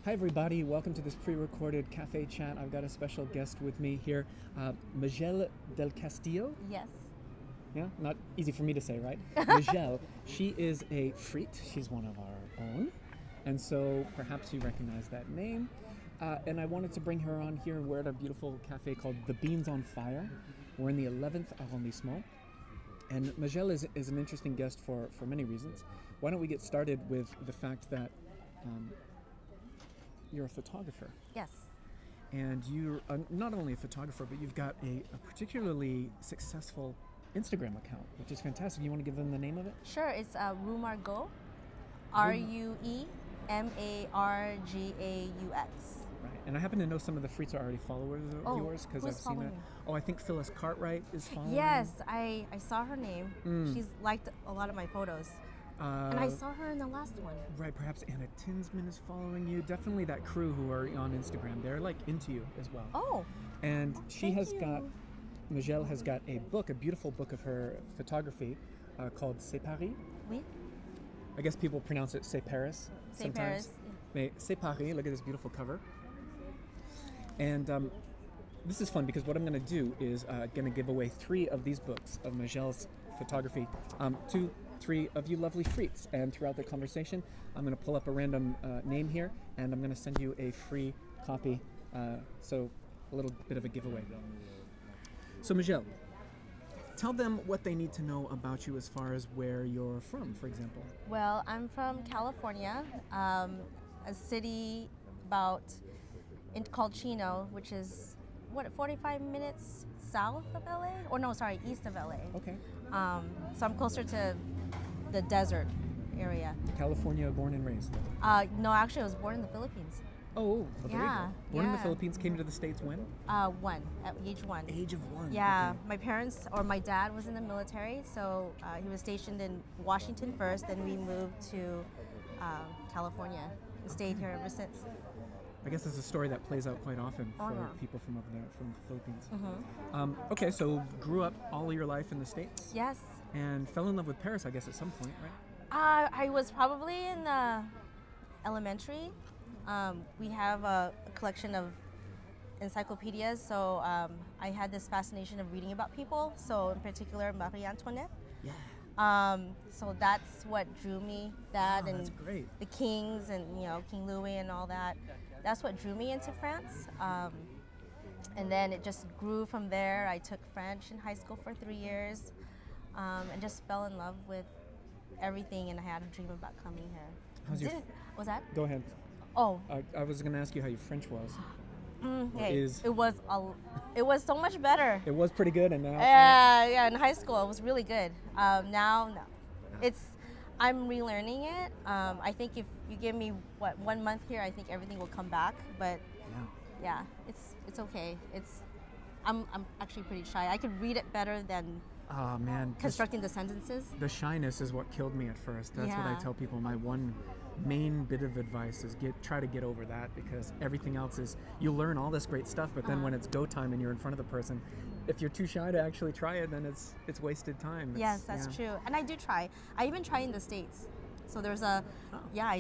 Hi everybody, welcome to this pre-recorded cafe chat. I've got a special guest with me here, Majell del Castillo. Yes. Yeah, not easy for me to say, right? Majell, she is a Frite, she's one of our own, and so perhaps you recognize that name. And I wanted to bring her on here. We're at a beautiful cafe called The Beans on Fire. We're in the 11th arrondissement. And Majell is an interesting guest for many reasons. Why don't we get started with the fact that you're a photographer. Yes. And you're not only a photographer, but you've got a particularly successful Instagram account, which is fantastic. You want to give them the name of it? Sure, it's Rue Margot, RueMargaux. Right, and I happen to know some of the Frites are already followers of yours because I've seen that. Oh, I think Phyllis Cartwright is following. Yes, I saw her name. She's liked a lot of my photos. And I saw her in the last one. Right, perhaps Anna Tinsman is following you. Definitely that crew who are on Instagram. They're like into you as well. Oh. And Majell has got a book, a beautiful book of her photography called C'est Paris. Oui. I guess people pronounce it C'est Paris sometimes. Mais C'est Paris, look at this beautiful cover. And this is fun because what I'm going to do is going to give away 3 of these books of Majell's photography to 3 of you lovely Frites. And throughout the conversation, I'm going to pull up a random name here, and I'm going to send you a free copy. So a little bit of a giveaway. So Majell, tell them what they need to know about you as far as where you're from, for example. Well, I'm from California, a city called Chino, which is 45 minutes south of LA? Or no, sorry, east of LA. Okay. So I'm closer to the desert area. California, born and raised? No, actually I was born in the Philippines. Oh, well, there you go. Born in the Yeah. Philippines, came to the States when? At age 1. Age of 1. Yeah, Okay. my dad was in the military, so he was stationed in Washington first, then we moved to California and stayed here ever since. I guess it's a story that plays out quite often for people from over there, from the Philippines. Okay, so grew up all your life in the States? Yes. And fell in love with Paris, I guess, at some point, right? I was probably in elementary. We have a collection of encyclopedias, so I had this fascination of reading about people, so in particular Marie Antoinette. Yeah. So that's what drew me, and that's great. The kings and King Louis and all that. That's what drew me into France. And then it just grew from there. I took French in high school for 3 years and just fell in love with everything, and I had a dream about coming here. How's your Was that? Go ahead. Oh. I was going to ask you how your French was. It was so much better. It was pretty good, and now? Yeah, in high school it was really good. Now, no. I'm relearning it. I think if you give me 1 month here, I think everything will come back. But yeah, it's okay. I'm actually pretty shy. I could read it better than constructing the sentences. The shyness is what killed me at first. That's what I tell people. My one main bit of advice is try to get over that, because everything else is, you learn all this great stuff, but then when it's go time and you're in front of the person, if you're too shy to actually try it, then it's wasted time. Yes, that's true. And I do try. I even try in the States. So there's I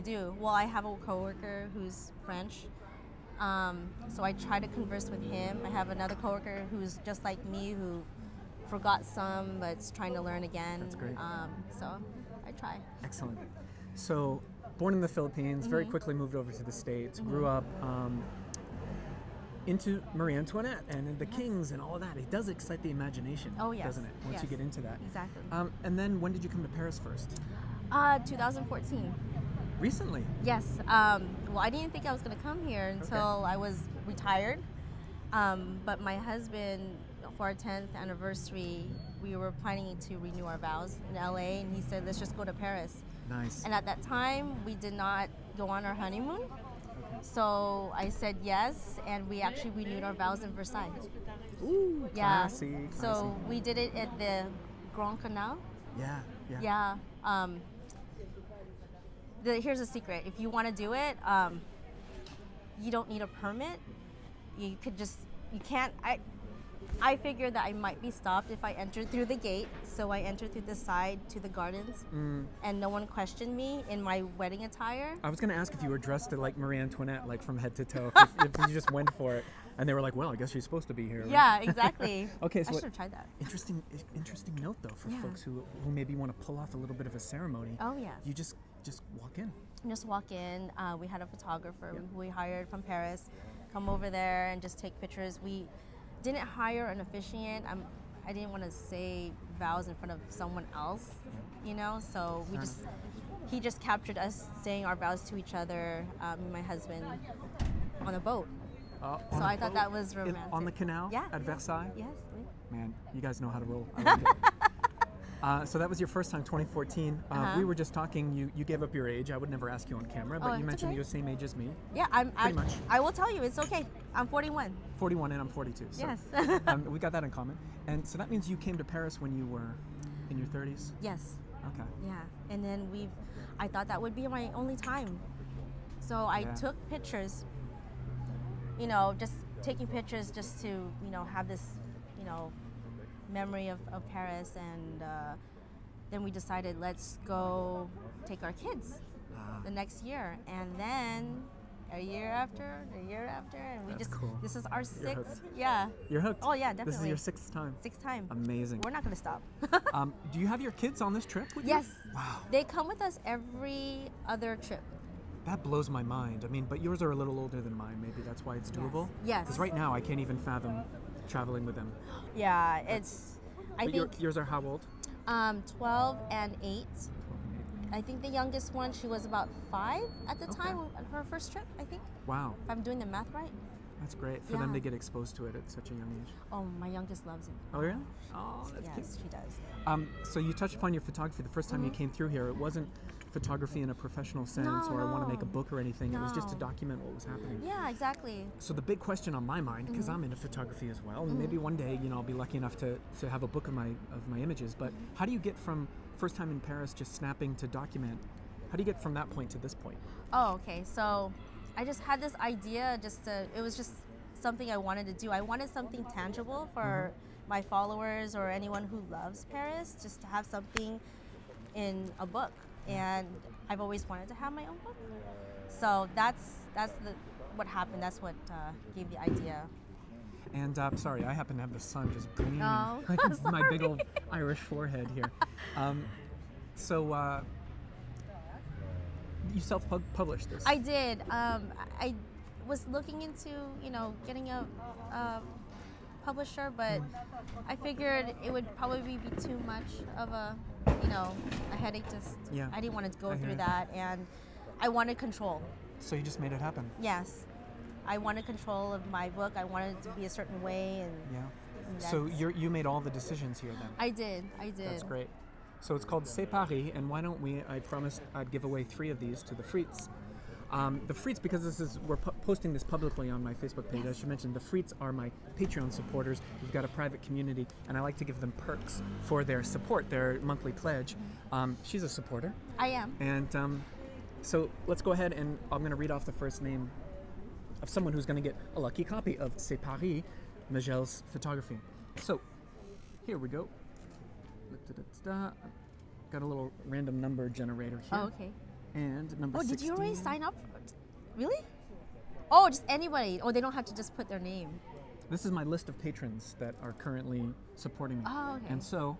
do. Well, I have a coworker who's French. So I try to converse with him. I have another coworker who's just like me, who forgot some but's trying to learn again. That's great. So I try. Excellent. So born in the Philippines, very quickly moved over to the States, grew up into Marie Antoinette and the kings and all of that. It does excite the imagination, doesn't it? Once you get into that. Exactly. And then when did you come to Paris first? 2014. Recently? Yes. Well, I didn't think I was going to come here until I was retired. But my husband, for our 10th anniversary, we were planning to renew our vows in LA, and he said, let's just go to Paris. Nice. And at that time, we did not go on our honeymoon. So I said yes, and we actually renewed our vows in Versailles. Ooh, classy. So we did it at the Grand Canal. Yeah. Here's a secret. If you want to do it, you don't need a permit. You could just, you can't, I figured that I might be stopped if I entered through the gate. So I entered through the side to the gardens, and no one questioned me in my wedding attire. I was going to ask if you were dressed like Marie Antoinette, like from head to toe, if you just went for it. And they were like, well, I guess she's supposed to be here. Right? Yeah, exactly. Okay, so I should have tried that. Interesting note, though, for folks who maybe want to pull off a little bit of a ceremony. Oh, yeah. You just walk in. Just walk in. We had a photographer who we hired from Paris come over there and just take pictures. We didn't hire an officiant. I didn't want to say vows in front of someone else, you know, so he just captured us saying our vows to each other, me and my husband, on a boat. So I thought that was romantic. On the canal? Yeah. At Versailles? Yes. Man, you guys know how to roll. I like it. So that was your first time, 2014. We were just talking. You gave up your age. I would never ask you on camera, but you mentioned you're the same age as me. Yeah, pretty much. I will tell you, it's okay. I'm 41. 41 and I'm 42. So, yes. We got that in common. And so that means you came to Paris when you were in your 30s? Yes. Okay. Yeah, and then I thought that would be my only time. So I took pictures, you know, just taking pictures just to, you know, have this, you know, memory of Paris, and then we decided, let's go take our kids the next year, and then a year after, and we this is our sixth. Yeah. You're hooked. Oh yeah, definitely. This is your sixth time. Sixth time. Amazing. We're not gonna stop. Do you have your kids on this trip with you? Yes. Wow. They come with us every other trip. That blows my mind. I mean, but yours are a little older than mine. Maybe that's why it's doable. Yes. Because right now I can't even fathom traveling with them. Yeah, it's. I think yours are how old? 12 and 8. I think the youngest one, she was about 5 at the time, her first trip, I think. Wow. If I'm doing the math right. That's great for them to get exposed to it at such a young age. Oh, my youngest loves it. Oh, really? Oh, that's cute. Yes, she does. So you touched upon your photography. The first time you came through here, it wasn't photography in a professional sense, or I want to make a book or anything. It was just to document what was happening. Yeah, exactly. So the big question on my mind, because I'm into photography as well, and maybe one day, you know, I'll be lucky enough to have a book of my images. But how do you get from first time in Paris, just snapping, to document? How do you get from that point to this point? Oh, okay. So I just had this idea. It was just something I wanted to do. I wanted something tangible for my followers or anyone who loves Paris, just to have something in a book. And I've always wanted to have my own book. So that's what happened. That's what gave the idea. And sorry, I happen to have the sun just gleaming my big old Irish forehead here. So you self-published this? I did. I was looking into, you know, getting a publisher, but I figured it would probably be too much of a, you know, a headache. I didn't want to go through that, and I wanted control. So you just made it happen? Yes. I wanted control of my book. I wanted it to be a certain way, and so you made all the decisions here then? I did. That's great. So it's called C'est Paris, and why don't I promised I'd give away 3 of these to the Frites. The Frites, because we're posting this publicly on my Facebook page, I should mention the Frites are my Patreon supporters. We've got a private community, and I like to give them perks for their support, their monthly pledge. She's a supporter. I am. And so let's go ahead, and I'm going to read off the first name of someone who's going to get a lucky copy of C'est Paris, Majell's photography. So here we go. Got a little random number generator here. Oh, okay. And number 16. Did you already sign up? Really? Oh, just anybody. Oh, they don't have to just put their name. This is my list of patrons that are currently supporting me. Oh, okay. And so,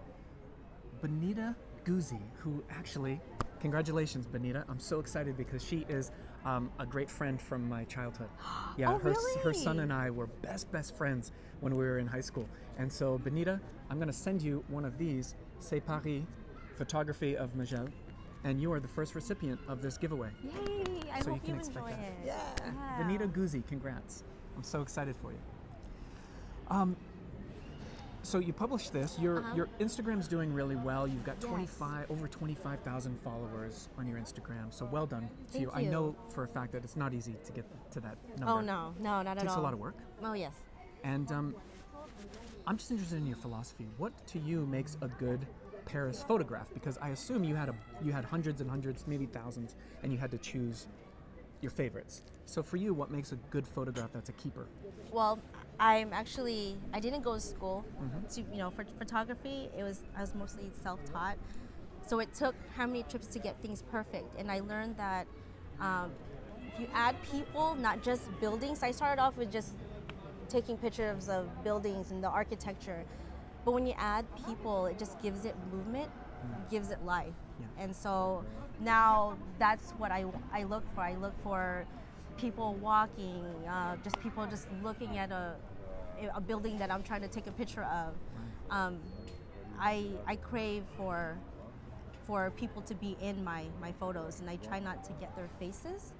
Benita Guzzi, who actually, congratulations, Benita. I'm so excited because she is a great friend from my childhood. Yeah, really? Her son and I were best friends when we were in high school. And so, Benita, I'm going to send you one of these C'est Paris photography of Majell, and you are the first recipient of this giveaway. Yay! I so hope you can enjoy it. Yeah. Benita Guzzi, congrats. I'm so excited for you. So you published this. Your Instagram's doing really well. You've got over 25,000 followers on your Instagram. So well done to you. I know for a fact that it's not easy to get to that number. Oh no, not at all. It takes a lot of work. Oh yes. And I'm just interested in your philosophy. What to you makes a good Paris photograph? Because I assume you had hundreds and hundreds, maybe thousands, and you had to choose your favorites. So for you, what makes a good photograph that's a keeper? Well, I didn't go to school to, for photography. I was mostly self-taught. So it took how many trips to get things perfect. And I learned that if you add people, not just buildings. I started off with just taking pictures of buildings and the architecture. But when you add people, it just gives it movement, gives it life. Yeah. And so now that's what I look for. I look for people walking, just people just looking at a building that I'm trying to take a picture of. I crave for people to be in my photos, and I try not to get their faces,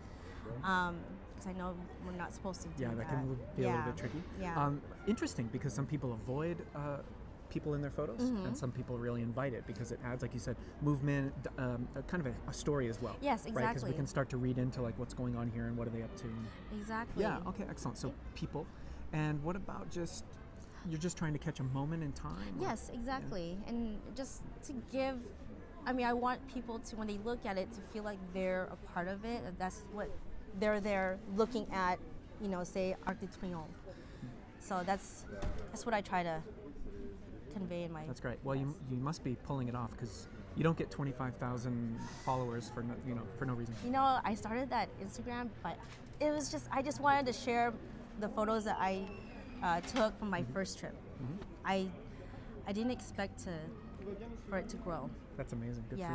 because I know we're not supposed to do that. Yeah, that can be a little bit tricky. Yeah. Interesting, because some people avoid people in their photos, and some people really invite it because it adds, like you said, movement, kind of a story as well. Yes, exactly. Right, because we can start to read into like what's going on here and what are they up to. Exactly. Yeah. Okay. Excellent. So people, and what about you're just trying to catch a moment in time? Yes, exactly, and just to give. I mean, I want people to, when they look at it, to feel like they're a part of it. That's what they're there looking at, say Arc de Triomphe. So that's what I try to convey in my. That's great. Well, you must be pulling it off, because you don't get 25,000 followers for no reason. I started that Instagram, but it was I just wanted to share the photos that I took from my first trip. I didn't expect for it to grow. That's amazing. Good for you.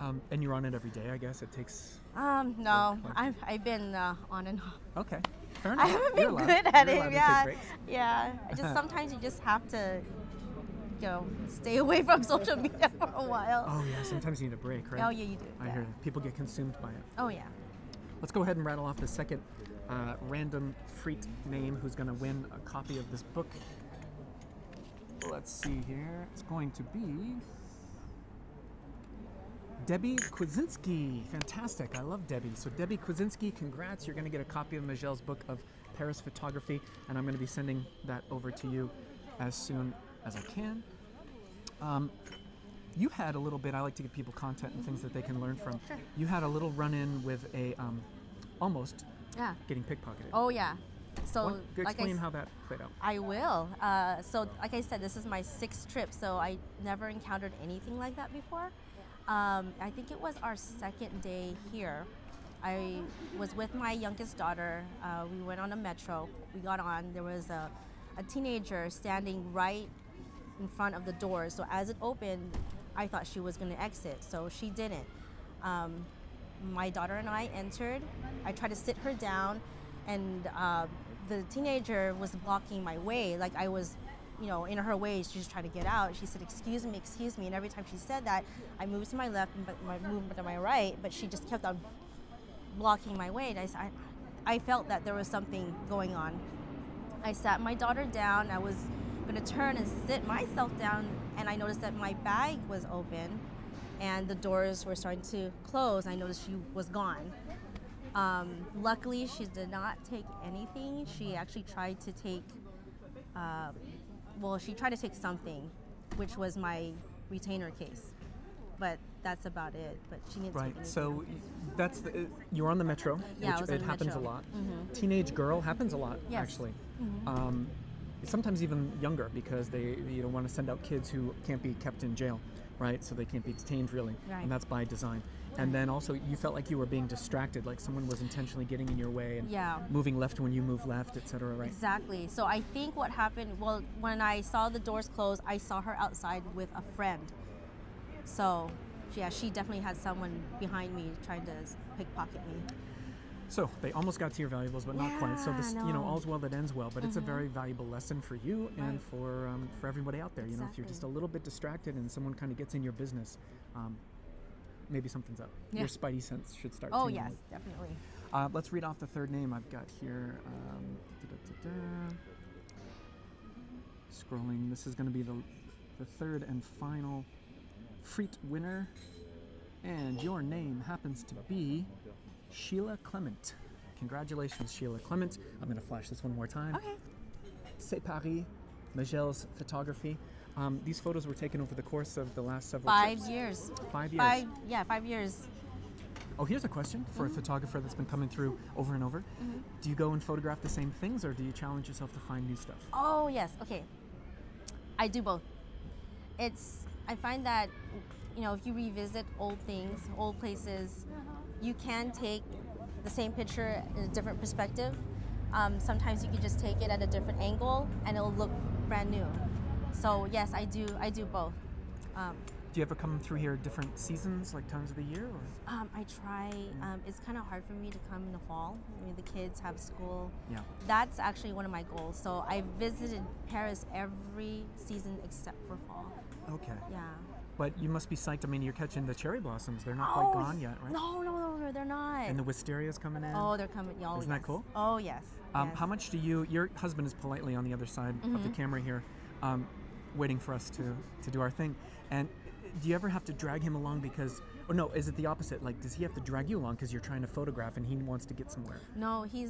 Yeah. And you're on it every day, I guess. It takes. No, I've been on and off. Okay, fair enough. I haven't been good at it. Yeah. Sometimes you just have to, stay away from social media for a while. Oh yeah, sometimes you need a break, right? Oh yeah, you do. I hear that. People get consumed by it. Oh yeah. Let's go ahead and rattle off the second random Frye name who's going to win a copy of this book. Let's see here. It's going to be Debbie Kwasinski. Fantastic. I love Debbie. So Debbie Kwasinski, congrats. You're going to get a copy of Majell's book of Paris photography, and I'm going to be sending that over to you as soon as I can. You had a little bit, I like to give people content and things that they can learn from. Sure. You had a little run-in with a almost getting pickpocketed. Oh yeah. So explain how that played out. I will. So like I said, this is my 6th trip, so I never encountered anything like that before. I think it was our 2nd day here. I was with my youngest daughter. We went on a metro. We got on. There was a teenager standing right in front of the door. So as it opened, I thought she was going to exit. So she didn't. My daughter and I entered. I tried to sit her down, and the teenager was blocking my way. Like I was, in her way. She just tried to get out. She said, excuse me. And every time she said that, I moved to my left and moved to my right, but she just kept on blocking my way. And I felt that there was something going on. I sat my daughter down. I was going to turn and sit myself down, and I noticed that my bag was open and the doors were starting to close. I noticed she was gone. Luckily, she did not take anything. She actually tried to take, she tried to take something, which was my retainer case. But that's about it. But she didn't take anything. Right. So you're on the metro, yeah, which it happens metro. a lot. Teenage girl happens a lot, yes. actually. Sometimes even younger, because they don't want to send out kids who can't be kept in jail, right? So they can't be detained, really. Right. And that's by design. And then also you felt like you were being distracted, like someone was intentionally getting in your way and moving left when you move left, etc., right? Exactly. So I think what happened, when I saw the doors close, I saw her outside with a friend. So, yeah, she definitely had someone behind me trying to pickpocket me. So they almost got to your valuables, but not quite. So this, all's well that ends well. But it's a very valuable lesson for you and for everybody out there. Exactly. If you're just a little bit distracted and someone kind of gets in your business, maybe something's up. Yeah. Your spidey sense should start. Oh yes, definitely. Let's read off the third name I've got here. Scrolling. This is going to be the third and final Frye winner, and your name happens to be Sheila Clement. Congratulations, Sheila Clement. I'm going to flash this one more time. Okay. C'est Paris, Majell's photography. These photos were taken over the course of the last several 5 trips. years. 5 years. 5 years. Oh, here's a question for a photographer that's been coming through over and over. Do you go and photograph the same things, or do you challenge yourself to find new stuff? Oh, yes. Okay. I do both. I find that, if you revisit old things, old places, you can take the same picture in a different perspective. Sometimes you can just take it at a different angle and it'll look brand new. So yes, I do both. Do you ever come through here different seasons, like times of the year? Or? I try. It's kind of hard for me to come in the fall. I mean, the kids have school. Yeah. That's actually one of my goals. So I visited Paris every season except for fall. Okay. Yeah. But you must be psyched. I mean, you're catching the cherry blossoms. They're not quite gone yet, right? No, they're not. And the wisteria's coming in? Oh, they're coming. Oh, Isn't that cool? Oh, yes. How much do your husband is politely on the other side of the camera here, waiting for us to do our thing. And do you ever have to drag him along because, or no, is it the opposite? Like, does he have to drag you along because you're trying to photograph and he wants to get somewhere? No, he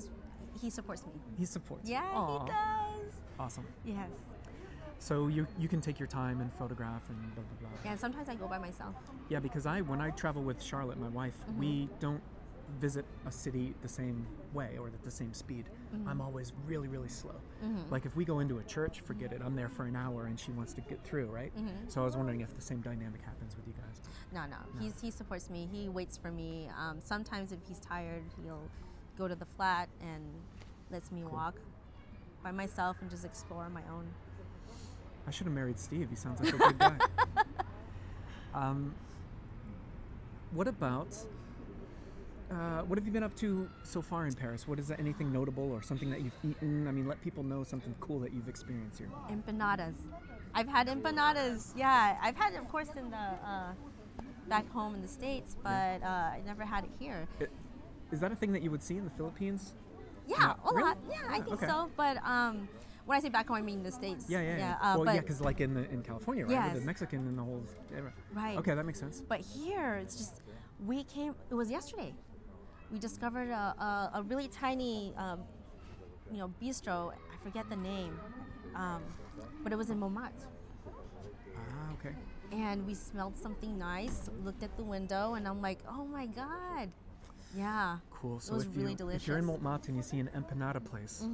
supports me. He supports. Yeah, Aww. he does. Awesome. Yes. So you can take your time and photograph and blah, blah, blah. Yeah, and sometimes I go by myself. Yeah, because when I travel with Charlotte, my wife, we don't visit a city the same way or at the same speed. I'm always really, really slow. Like if we go into a church, forget it. I'm there for an hour and she wants to get through, right? So I was wondering if the same dynamic happens with you guys. No. He supports me. He waits for me. Sometimes if he's tired, he'll go to the flat and lets me walk by myself and just explore on my own. I should have married Steve. He sounds like a good guy. What have you been up to so far in Paris? What is that, anything notable or something that you've eaten? I mean, let people know something cool that you've experienced here. Empanadas. I've had empanadas. Yeah, I've had it, of course, in the back home in the States, but I never had it here. Is that a thing that you would see in the Philippines? Yeah, a really? lot. Yeah, I think so. But when I say back home, I mean the States. Yeah. Because like in California, right? Yes. With the Mexican and the whole. Right. Okay, that makes sense. But here, it's just it was yesterday. We discovered a really tiny, bistro. I forget the name, but it was in Montmartre. Ah, okay. And we smelled something nice. Looked at the window, and I'm like, oh my god. Yeah. Cool. So it was really delicious. If you're in Montmartre and you see an empanada place,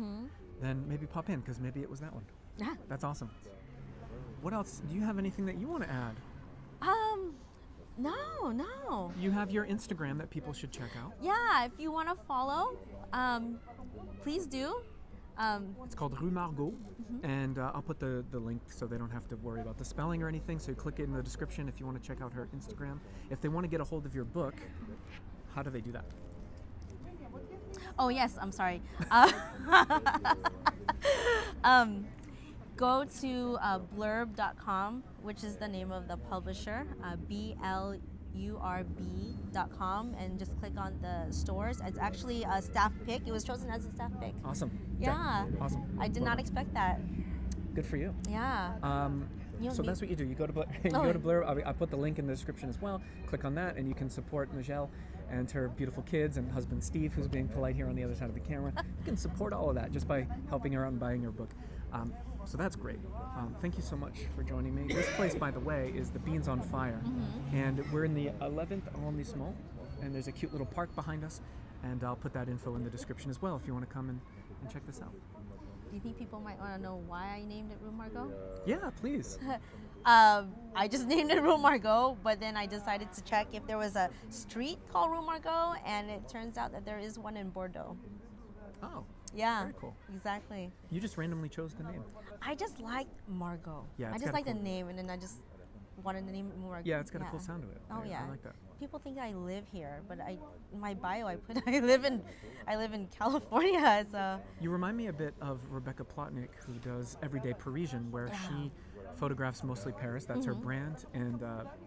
then maybe pop in because maybe it was that one. Yeah. That's awesome. What else? Do you have anything that you want to add? No. You have your Instagram that people should check out. Yeah, if you want to follow, please do. It's called Rue Margot, and I'll put the link so they don't have to worry about the spelling or anything. So you click it in the description if you want to check out her Instagram. If they want to get a hold of your book, how do they do that? Oh yes, I'm sorry. Go to blurb.com, which is the name of the publisher, blurb.com, and just click on the stores. It's actually a staff pick. It was chosen as a staff pick. Awesome. Yeah. Awesome. I did not expect that. Good for you. Yeah. So that's what you do. You go to Blurb. I put the link in the description as well. Click on that, and you can support Majell and her beautiful kids and husband Steve, who's being polite here on the other side of the camera. You can support all of that just by helping her out and buying her book. So that's great. Thank you so much for joining me. This place, by the way, is the Beans on Fire, and we're in the 11th arrondissement, and there's a cute little park behind us, and I'll put that info in the description as well if you want to come and check this out. Do you think people might want to know why I named it Rue Margot? Yeah, please. I just named it Rue Margot, but then I decided to check if there was a street called Rue Margot, and it turns out that there is one in Bordeaux. Oh. Yeah. Very cool. Exactly. You just randomly chose the name. I just liked Margot. Yeah, I just liked the name, and then I just wanted the name Margot. Yeah, it's got a cool sound to it. Oh yeah. I like that. People think I live here, but in my bio I put I live in California. So. You remind me a bit of Rebecca Plotnick, who does Everyday Parisian, where she photographs mostly Paris. That's her brand, and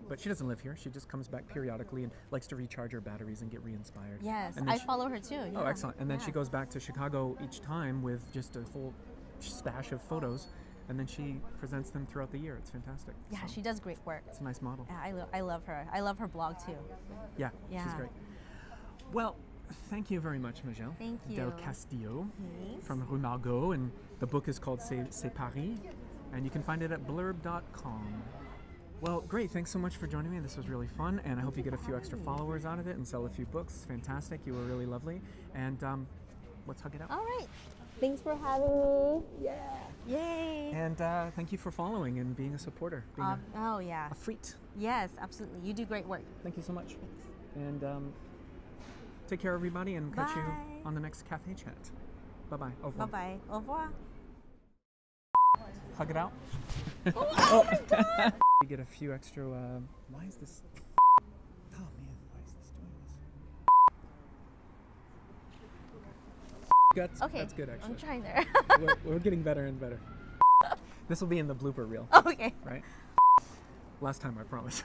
but she doesn't live here. She just comes back periodically and likes to recharge her batteries and get re-inspired. Yes, I follow her too. Yeah. Oh, excellent! And then she goes back to Chicago each time with just a whole stash of photos, and then she presents them throughout the year. It's fantastic. Yeah, she does great work. It's a nice model. Yeah, I love her. I love her blog too. Yeah, she's great. Well, thank you very much, Majell. Thank you. Del Castillo from Rue Margot, and the book is called C'est Paris, and you can find it at blurb.com. Well, great. Thanks so much for joining me. This was really fun, and I hope you get a few extra followers out of it and sell a few books. Fantastic. You were really lovely. And let's hug it out. All right. Thanks for having me. Yeah. Yay. And thank you for following and being a supporter. Being a freak. Yes, absolutely. You do great work. Thank you so much. Thanks. And take care, everybody, and catch you Bye. on the next Café Chat. Bye-bye. Au revoir. Bye-bye. Au revoir. Hug it out. Oh my God. You get a few extra, why is this? Oh man, why is this doing this? Okay. That's good, actually. I'm trying there. we're getting better and better. This will be in the blooper reel. Okay. Right? Last time, I promise.